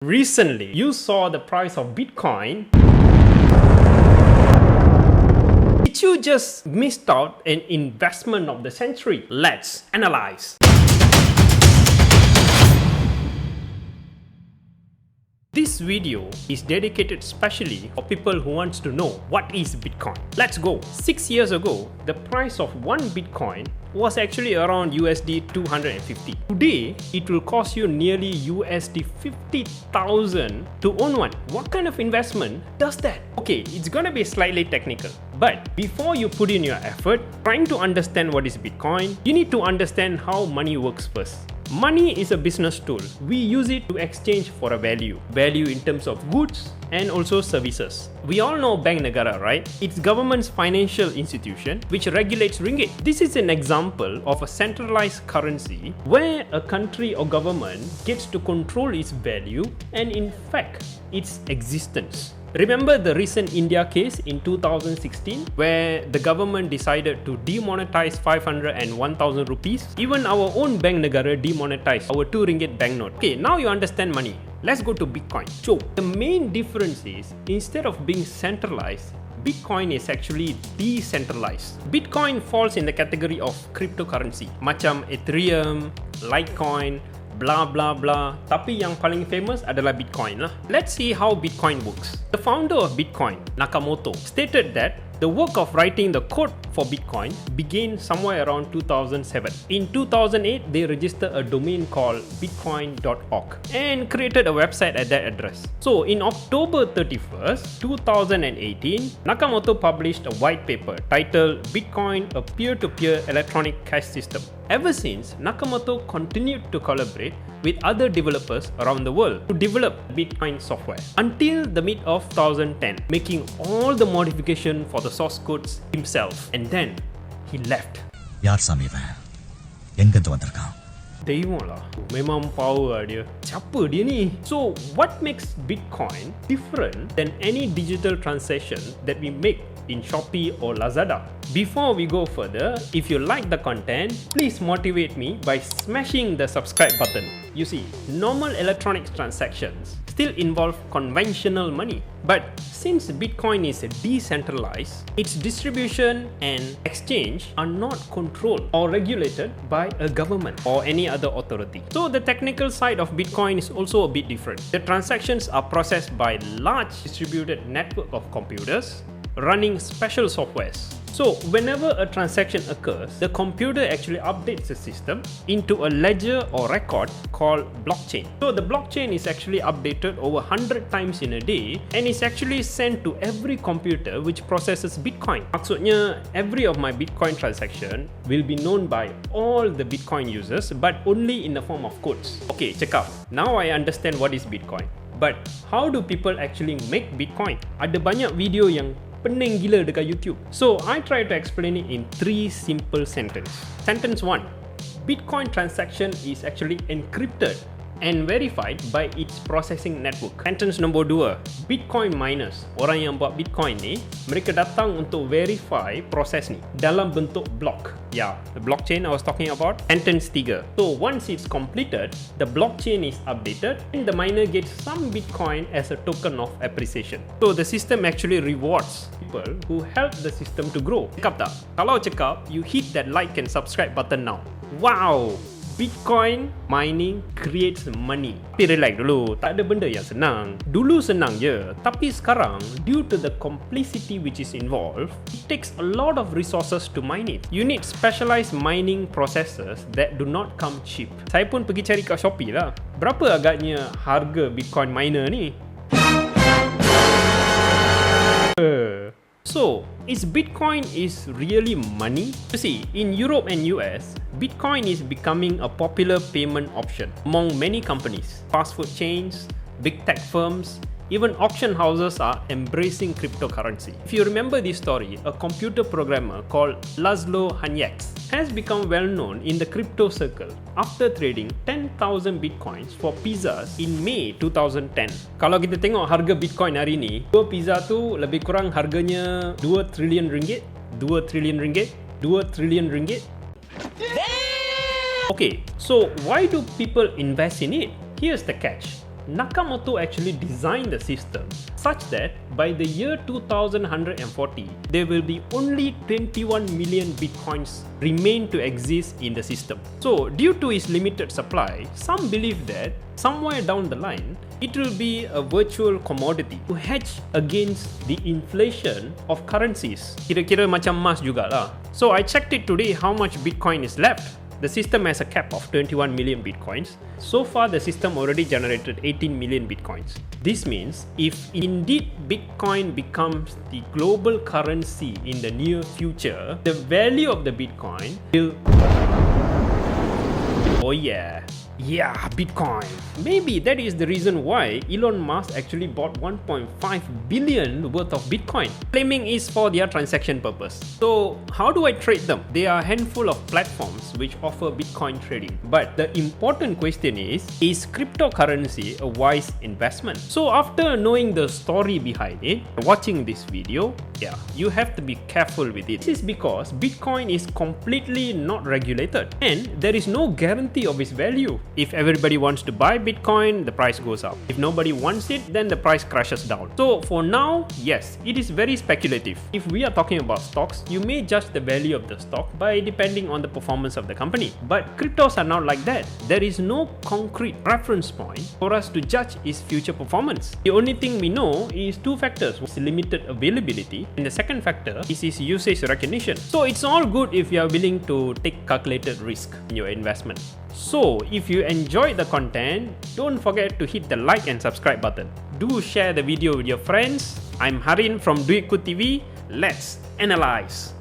Recently, you saw the price of Bitcoin. Did you just missed out an investment of the century? Let's analyze. This video is dedicated specially for people who wants to know what is Bitcoin. Let's go. 6 years ago, the price of one Bitcoin was actually around USD 250. Today, it will cost you nearly USD 50,000 to own one. What kind of investment does that? Okay, it's gonna be slightly technical. But before you put in your effort trying to understand what is Bitcoin, you need to understand how money works first. Money is a business tool. We use it to exchange for a value. Value in terms of goods and also services. We all know Bank Negara, right? It's government's financial institution which regulates ringgit. This is an example of a centralized currency where a country or government gets to control its value and in fact its existence. Remember the recent India case in 2016 where the government decided to demonetize 500 and 1000 rupees? Even our own Bank Negara demonetized our 2 ringgit banknote. Okay, now you understand money. Let's go to Bitcoin. So, the main difference is instead of being centralized, Bitcoin is actually decentralized. Bitcoin falls in the category of cryptocurrency macam Ethereum, Litecoin, blah blah blah. Tapi yang paling famous adalah Bitcoin lah. Let's see how Bitcoin works. The founder of Bitcoin, Nakamoto, stated that the work of writing the code for Bitcoin began somewhere around 2007. In 2008, they registered a domain called bitcoin.org and created a website at that address. So in October 31st, 2018, Nakamoto published a white paper titled Bitcoin, a peer-to-peer electronic cash system. Ever since, Nakamoto continued to collaborate with other developers around the world to develop Bitcoin software until the mid of 2010, making all the modification for the source codes himself. And then he left. யார் சாமி இவன்? எங்கிருந்து வந்திருக்கான்? Tengok lah, memang power dia. Siapa dia ni? So, what makes Bitcoin different than any digital transaction that we make in Shopee or Lazada? Before we go further, if you like the content, please motivate me by smashing the subscribe button. You see, normal electronic transactions still involve conventional money. But since Bitcoin is decentralized, its distribution and exchange are not controlled or regulated by a government or any other authority. So the technical side of Bitcoin is also a bit different. The transactions are processed by large distributed network of computers running special softwares. So whenever a transaction occurs, the computer actually updates the system into a ledger or record called blockchain. So the blockchain is actually updated over 100 times in a day and is actually sent to every computer which processes Bitcoin. Maksudnya, every of my Bitcoin transaction will be known by all the Bitcoin users but only in the form of codes. Okay, check out. Now I understand what is Bitcoin. But how do people actually make Bitcoin? Ada banyak video yang pening gila dekat YouTube. So, I try to explain it in 3 simple sentences. Sentence 1. Bitcoin transaction is actually encrypted and verified by its processing network. Sentence number 2. Bitcoin miners, orang yang buat Bitcoin ni, mereka datang untuk verify proses ni dalam bentuk block. Yeah, the blockchain I was talking about. Sentence 3. So once it's completed, the blockchain is updated and the miner gets some Bitcoin as a token of appreciation. So the system actually rewards people who help the system to grow. Cakap tak? Kalau cakap, you hit that like and subscribe button now. Wow! Bitcoin mining creates money. Tapi relax dulu, tak ada benda yang senang. Dulu senang je, tapi sekarang due to the complexity which is involved, it takes a lot of resources to mine it. You need specialized mining processors that do not come cheap. Saya pun pergi cari kat Shopee lah. Berapa agaknya harga Bitcoin miner ni? So, is Bitcoin is really money? You see, in Europe and US, Bitcoin is becoming a popular payment option among many companies. Fast food chains, big tech firms, even auction houses are embracing cryptocurrency. If you remember this story, a computer programmer called Laszlo Hanyecz has become well known in the crypto circle after trading 10,000 bitcoins for pizzas in May 2010. Kalau kita tengok harga Bitcoin hari ni, 2 pizza tu lebih kurang harganya 2 trilion ringgit, 2 trilion ringgit, 2 trilion ringgit. Okay, so why do people invest in it? Here's the catch. Nakamoto actually designed the system such that by the year 2140, there will be only 21 million bitcoins remain to exist in the system. So, due to its limited supply, some believe that somewhere down the line, it will be a virtual commodity to hedge against the inflation of currencies. Kira-kira macam emas jugalah. So, I checked it today how much Bitcoin is left. The system has a cap of 21 million bitcoins. So far, the system already generated 18 million bitcoins. This means if indeed Bitcoin becomes the global currency in the near future, the value of the Bitcoin will... Oh yeah, Bitcoin. Maybe that is the reason why Elon Musk actually bought 1.5 billion worth of Bitcoin, claiming it's for their transaction purpose. So how do I trade them? There are a handful of platforms which offer Bitcoin trading. But the important question is cryptocurrency a wise investment? So after knowing the story behind it, watching this video, you have to be careful with it. This is because Bitcoin is completely not regulated and there is no guarantee of its value. If everybody wants to buy Bitcoin, the price goes up. If nobody wants it, then the price crashes down. So for now, yes, it is very speculative. If we are talking about stocks, you may judge the value of the stock by depending on the performance of the company. But cryptos are not like that. There is no concrete reference point for us to judge its future performance. The only thing we know is two factors. It's limited availability, and the second factor is its usage recognition. So it's all good if you are willing to take calculated risk in your investment. So if you enjoyed the content, don't forget to hit the like and subscribe button. Do share the video with your friends. I'm Harin from DuitKu TV. Let's analyze.